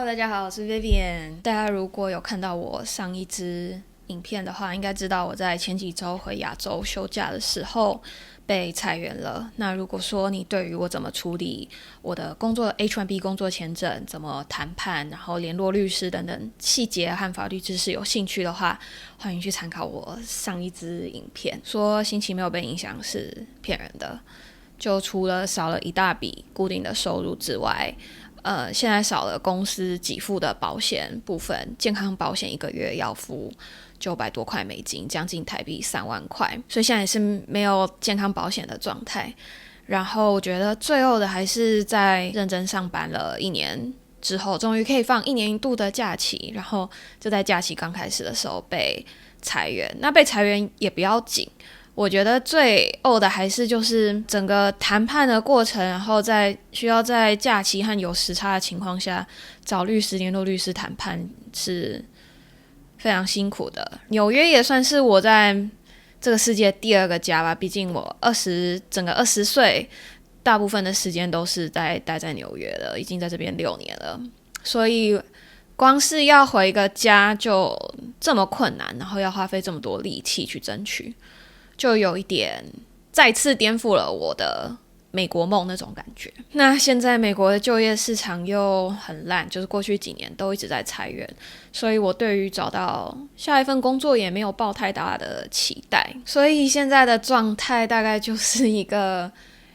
大家好，我是 Vivian。大家如果有看到我上一支影片的话，应该知道我在前几周回亚洲休假的时候被裁员了。那如果说你对于我怎么处理我的工作 H1B 工作签证，怎么谈判，然后联络律师等等细节和法律知识有兴趣的话，欢迎去参考我上一支影片。说心情没有被影响是骗人的，就除了少了一大笔固定的收入之外，现在少了公司给付的保险部分，健康保险1个月要付900多块美金，将近台币3万块，所以现在也是没有健康保险的状态。然后我觉得最后的还是在认真上班了1年之后，终于可以放1年1度的假期，然后就在假期刚开始的时候被裁员。那被裁员也不要紧，我觉得最的还是就是整个谈判的过程，然后需要在假期和有时差的情况下找律师联络律师谈判是非常辛苦的。纽约也算是我在这个世界第2个家吧，毕竟我整个20岁大部分的时间都是待在纽约了，已经在这边6年了，所以光是要回一个家就这么困难，然后要花费这么多力气去争取，就有一点再次颠覆了我的美国梦那种感觉。那现在美国的就业市场又很烂，就是过去几年都一直在裁员，所以我对于找到下一份工作也没有抱太大的期待，所以现在的状态大概就是一个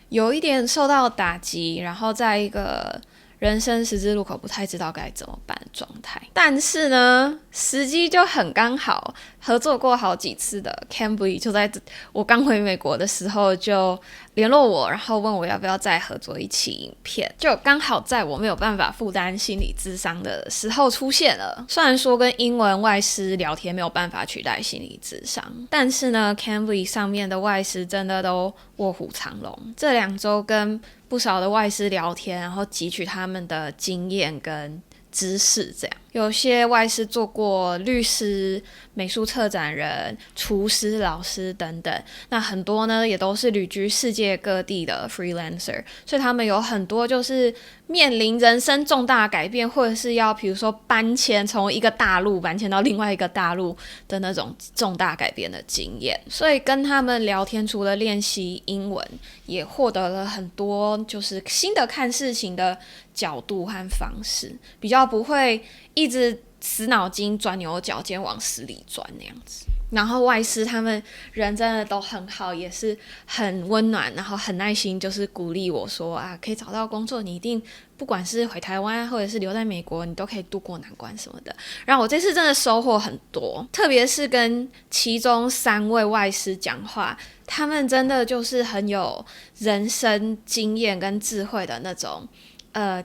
有一点受到打击，然后在一个人生十字路口不太知道该怎么办的状态。但是呢，时机就很刚好，合作过好几次的 Cambly 就在我刚回美国的时候就联络我，然后问我要不要再合作一期影片，就刚好在我没有办法负担心理咨商的时候出现了。虽然说跟英文外师聊天没有办法取代心理咨商，但是呢 Cambly 上面的外师真的都卧虎藏龙。这2周跟不少的外师聊天，然后汲取他们的经验跟知识，这样有些外师做过律师、美术策展人、厨师、老师等等，那很多呢也都是旅居世界各地的 freelancer， 所以他们有很多就是面临人生重大改变，或者是要比如说搬迁，从一个大陆搬迁到另外一个大陆的那种重大改变的经验。所以跟他们聊天，除了练习英文，也获得了很多就是新的看事情的角度和方式，比较不会一直死脑筋转牛角尖往死里钻那样子。然后外师他们人真的都很好，也是很温暖，然后很耐心，就是鼓励我说可以找到工作，你一定不管是回台湾或者是留在美国，你都可以度过难关什么的。然后我这次真的收获很多，特别是跟其中3位外师讲话，他们真的就是很有人生经验跟智慧的那种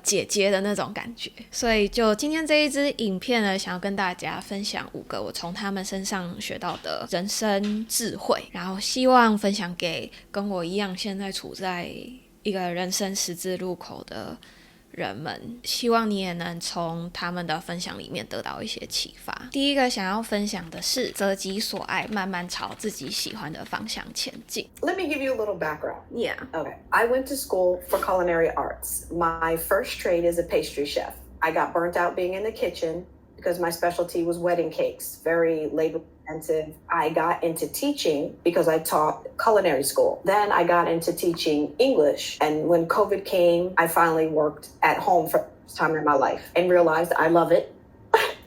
姐姐的那种感觉。所以就今天这一支影片呢，想要跟大家分享5个我从他们身上学到的人生智慧，然后希望分享给跟我一样现在处在一个人生十字路口的人们，希望你也能从他们的分享里面得到一些启发。第一个想要分享的是择己所爱，慢慢朝自己喜欢的方向前进。 Let me give you a little background. Yeah. Okay. I went to school for culinary arts. My first trade is a pastry chef. I got burnt out being in the kitchen because my specialty was wedding cakes, very labor intensive. I got into teaching because I taught culinary school. Then I got into teaching English. And when COVID came, I finally worked at home for the first time in my life and realized I love it.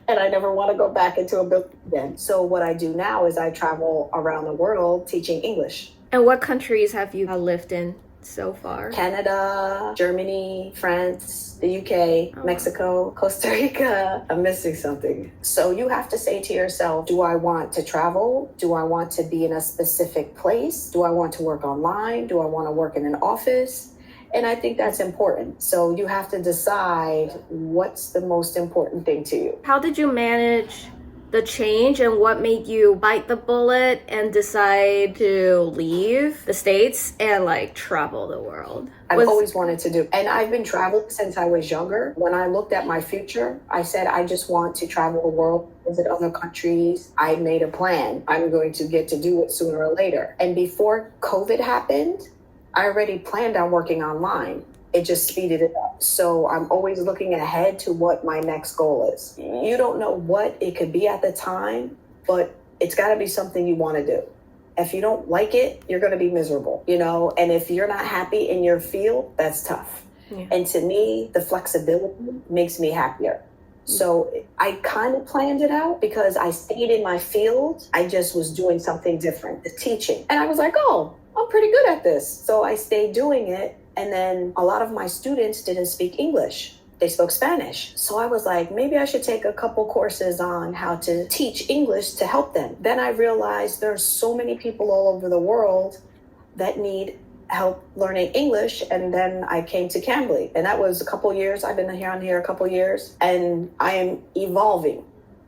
And I never want to go back into a building again. So what I do now is I travel around the world teaching English. And what countries have you lived in so far? Canada, Germany, France, the UK, Mexico, Costa Rica. I'm missing something. So you have to say to yourself, do I want to travel? Do I want to be in a specific place? Do I want to work online? Do I want to work in an office? And I think that's important. So you have to decide what's the most important thing to you. How did you manage the change, and what made you bite the bullet and decide to leave the States and travel the world? I've always wanted to do, and I've been traveling since I was younger. When I looked at my future, I said, I just want to travel the world, visit other countries. I made a plan. I'm going to get to do it sooner or later. And before COVID happened, I already planned on working online. it just speeded it up. So I'm always looking ahead to what my next goal is. You don't know what it could be at the time, but it's got to be something you want to do. If you don't like it, you're going to be miserable, you know? And if you're not happy in your field, that's tough. Yeah. And to me, the flexibility makes me happier. So I kind of planned it out because I stayed in my field. I just was doing something different, the teaching. And I was like, oh, I'm pretty good at this. So I stayed doing it. And then a lot of my students didn't speak English. They spoke Spanish. So I was like, maybe I should take a couple courses on how to teach English to help them. Then I realized there's so many people all over the world that need help learning English. And then I came to Cambly, and that was a couple years. I've been on here a couple years, and I am evolving.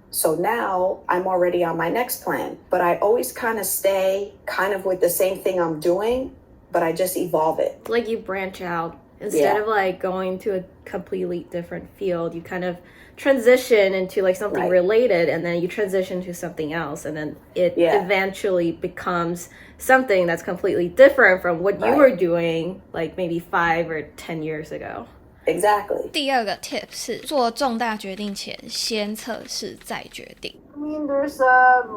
So now I'm already on my next plan, but I always kind of stay kind of with the same thing I'm doing, but I just evolve it. Like you branch out instead of like going to a completely different field, you kind of transition into like something related, and then you transition to something else, and then it eventually becomes something that's completely different from what you were doing like maybe 5 or 10 years ago. Exactly. 第二个 tip 是做重大决定前先测试再决定。I mean, there's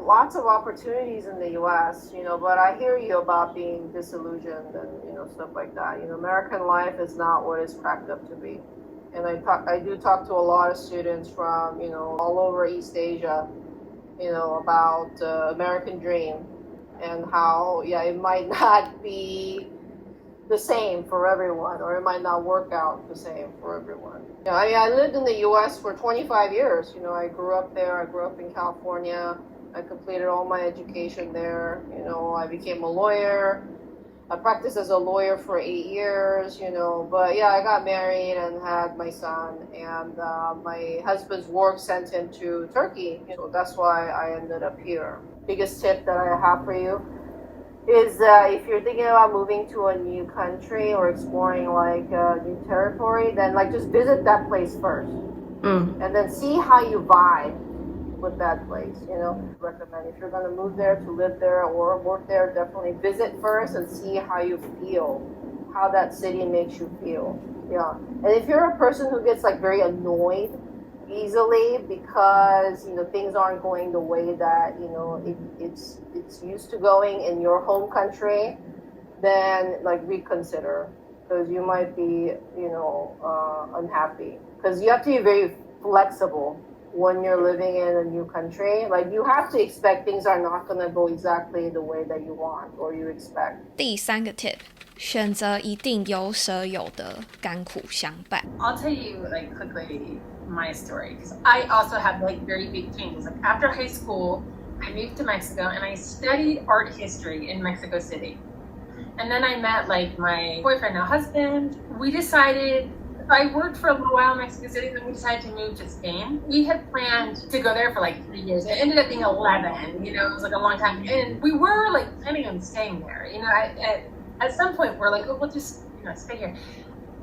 lots of opportunities in the U.S., you know, but I hear you about being disillusioned and, you know, stuff like that. You know, American life is not what it's cracked up to be. And I do talk to a lot of students from, you know, all over East Asia, you know, about American dream and how, it might not be the same for everyone, or it might not work out the same for everyone. You know, I lived in the U.S. for 25 years. You know, I grew up there. I grew up in California. I completed all my education there. You know, I became a lawyer. I practiced as a lawyer for 8 years, you know, but I got married and had my son, and my husband's work sent him to Turkey. You know, that's why I ended up here. Biggest tip that I have for you is if you're thinking about moving to a new country or exploring like new territory, then like just visit that place first, and then see how you vibe with that place. You know, recommend if you're going to move there to live there or work there, definitely visit first and see how you feel, how that city makes you feel. Yeah, and if you're a person who gets like very annoyed easily because, you know, things aren't going the way that, you know, it's used to going in your home country, then like reconsider, because you might be, you know, unhappy, because you have to be very flexible when you're living in a new country. Like you have to expect things are not going to go exactly the way that you want or you expect. 第三个 tip， 选择一定有舍有得，甘苦相伴。 I'll tell you like quickly my story, because I also had like very big changes. Like after high school, I moved to Mexico and I studied art history in Mexico City. And then I met like my boyfriend, now husband. We decided, I worked for a little while in Mexico City, then we decided to move to Spain. We had planned to go there for like 3 years. It ended up being 11, you know, it was like a long time. And we were like planning on staying there. You know, at some point we're like, oh, we'll just, you know, stay here.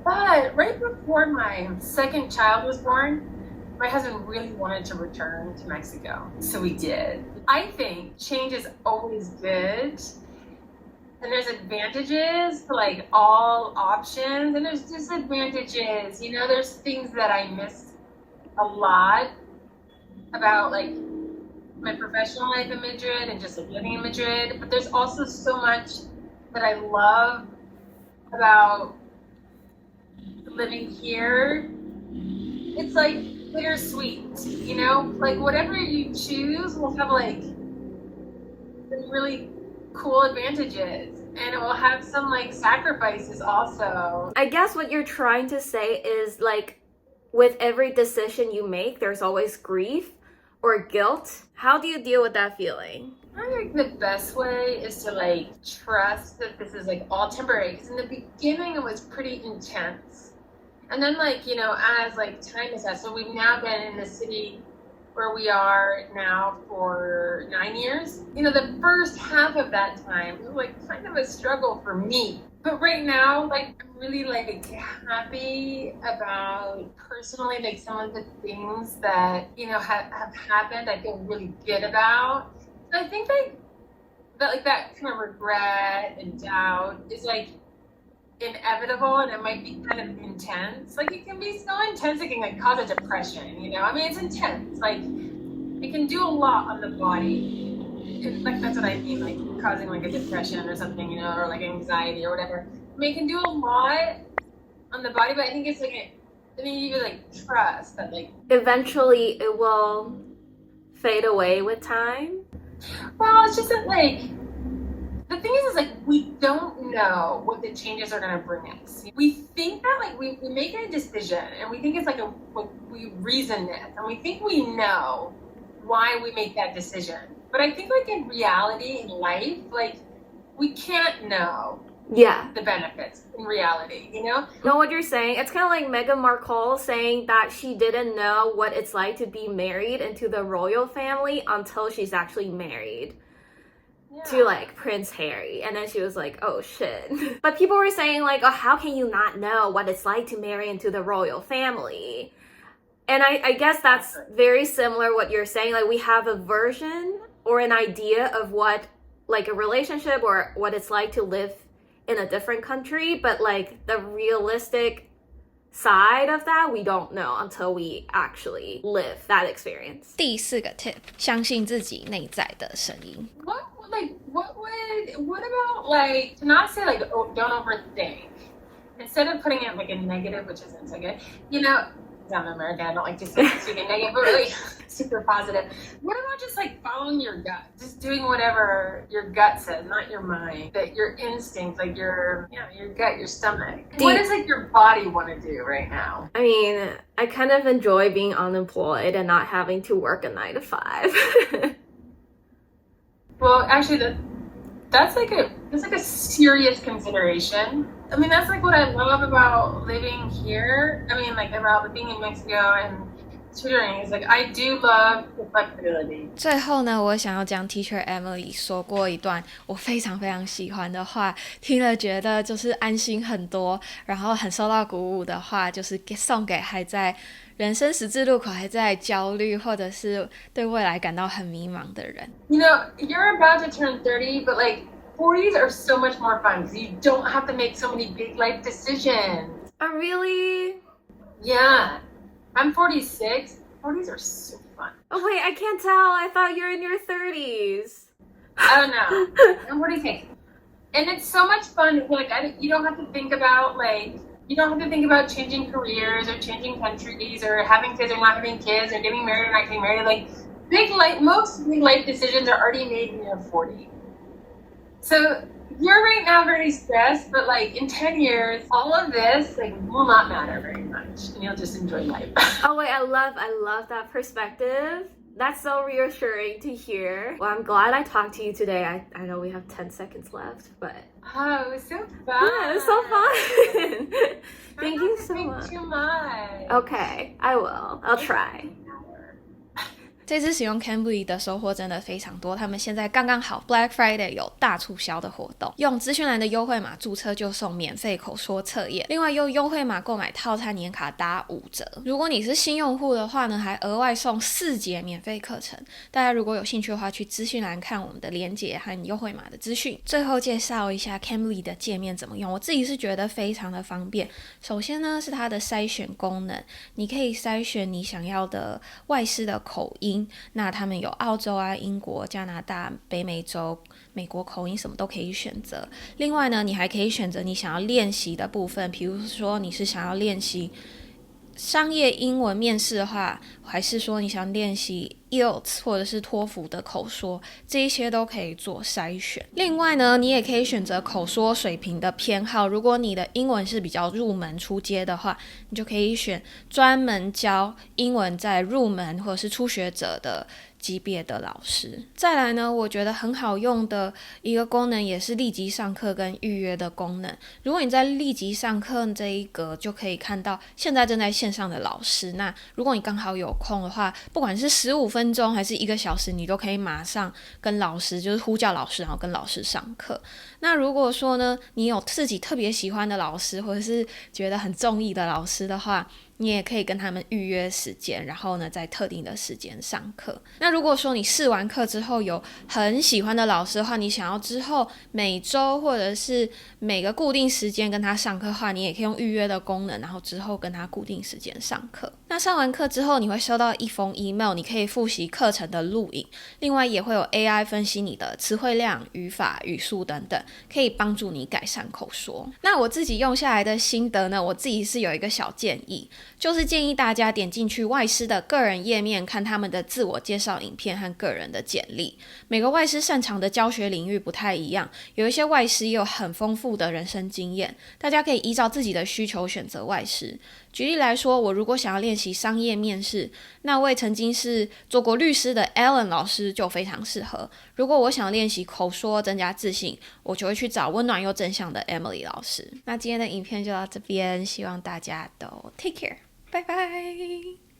But right before my second child was born, my husband really wanted to return to Mexico. So we did. I think change is always good. And there's advantages to like all options, and there's disadvantages. You know, there's things that I miss a lot about like my professional life in Madrid and just like living in Madrid. But there's also so much that I love about living here. It's like bittersweet, you know, like whatever you choose will have like some really cool advantages, and it will have some like sacrifices also. I guess what you're trying to say is like with every decision you make, there's always grief or guilt. How do you deal with that feeling? I think the best way is to like trust that this is like all temporary, because in the beginning it was pretty intense. And then like, you know, as like time has passed, so we've now been in the city where we are now for 9 years. You know, the first half of that time was like kind of a struggle for me. But right now, like I'm really like happy about personally like some of the things that, you know, have happened. I feel really good about. So I think that kind of regret and doubt is like, inevitable and it might be kind of intense. Like it can be so intense it can like cause a depression, you know? I mean, it's intense. Like it can do a lot on the body. Like that's what I mean, like causing like a depression or something, you know, or like anxiety or whatever. I mean, it can do a lot on the body, but I think it's like you like trust that like eventually it will fade away with time. Well, it's just that like the thing is like we don't know what the changes are going to bring us. We think that like we make a decision and we think it's like we reason it and we think we know why we make that decision. But I think like in reality, in life, like we can't know the benefits in reality, you know? Know what you're saying? It's kind of like Meghan Markle saying that she didn't know what it's like to be married into the royal family until she's actually married to like Prince Harry, and then she was like, oh shit. But people were saying like, oh, how can you not know what it's like to marry into the royal family? And I guess that's very similar what you're saying. Like we have a version or an idea of what like a relationship or what it's like to live in a different country, but like the realistic side of that we don't know until we actually live that experience. 第4个 tip， 相信自己内在的声音。What about like to not say like don't overthink instead of putting it like a negative, which isn't so good, you know? I'm American, I don't like to say super negative, but really super positive. What about just like following your gut, just doing whatever your gut says, not your mind, that your instinct, like your gut, your stomach. What does like your body want to do right now? I mean, I kind of enjoy being unemployed and not having to work a 9 to 5. Well, actually, that's like a serious consideration. I mean, that's like what I love about living here. I mean, like about being in Mexico and tutoring is like I do love the flexibility. 最后呢，我想要将 Teacher Emily 说过一段我非常非常喜欢的话，听了觉得就是安心很多，然后很受到鼓舞的话，就是送给还在人生十字路口还在焦虑或者是对未来感到很迷茫的人。You know, you're about to turn 30, but like 40s are so much more fun because you don't have to make so many big life decisions. Oh, really? Yeah. I'm 46. 40s are so fun. Oh, wait, I can't tell. I thought you're in your 30s. I don't know. I'm 46. And it's so much fun. Like, you don't have to think about, like, changing careers or changing countries or having kids or not having kids or getting married or not getting married. Like, most big life decisions are already made when you're 40. So you're right now very stressed, but like in 10 years, all of this like will not matter very much, and you'll just enjoy life. Oh wait, I love that perspective. That's so reassuring to hear. Well, I'm glad I talked to you today. I know we have 10 seconds left, but oh, it was so fun. Yeah, it was so fun. Thank you so much. Too much. Okay, I will. I'll try. 这次使用 Cambly 的收获真的非常多，他们现在刚刚好 Black Friday 有大促销的活动，用资讯栏的优惠码注册就送免费口说测验，另外用优惠码购买套餐年卡打5折。如果你是新用户的话呢，还额外送4节免费课程。大家如果有兴趣的话，去资讯栏看我们的连结和优惠码的资讯。最后介绍一下 Cambly 的界面怎么用，我自己是觉得非常的方便。首先呢是它的筛选功能，你可以筛选你想要的外师的口音，那他们有澳洲啊、英国、加拿大、北美洲、美国口音什么都可以选择。另外呢，你还可以选择你想要练习的部分，比如说你是想要练习商业英文面试的话，还是说你想练习 IELTS 或者是托福的口说，这一些都可以做筛选。另外呢，你也可以选择口说水平的偏好，如果你的英文是比较入门初阶的话，你就可以选专门教英文在入门或者是初学者的级别的老师。再来呢，我觉得很好用的一个功能也是立即上课跟预约的功能。如果你在立即上课这一格就可以看到现在正在线上的老师，那如果你刚好有空的话，不管是15分钟还是1个小时，你都可以马上跟老师就是呼叫老师，然后跟老师上课。那如果说呢，你有自己特别喜欢的老师或者是觉得很中意的老师的话，你也可以跟他们预约时间，然后呢在特定的时间上课。那如果说你试完课之后有很喜欢的老师的话，你想要之后每周或者是每个固定时间跟他上课的话，你也可以用预约的功能，然后之后跟他固定时间上课。那上完课之后你会收到一封 email， 你可以复习课程的录影，另外也会有 AI 分析你的词汇量、语法、语速等等，可以帮助你改善口说。那我自己用下来的心得呢，我自己是有一个小建议，就是建议大家点进去外师的个人页面，看他们的自我介绍影片和个人的简历。每个外师擅长的教学领域不太一样，有一些外师也有很丰富的人生经验，大家可以依照自己的需求选择外师。举例来说，我如果想要练习商业面试，那位曾经是做过律师的 Alan 老师就非常适合。如果我想练习口说增加自信，我就会去找温暖又正向的 Emily 老师。那今天的影片就到这边，希望大家都 take care， 拜拜。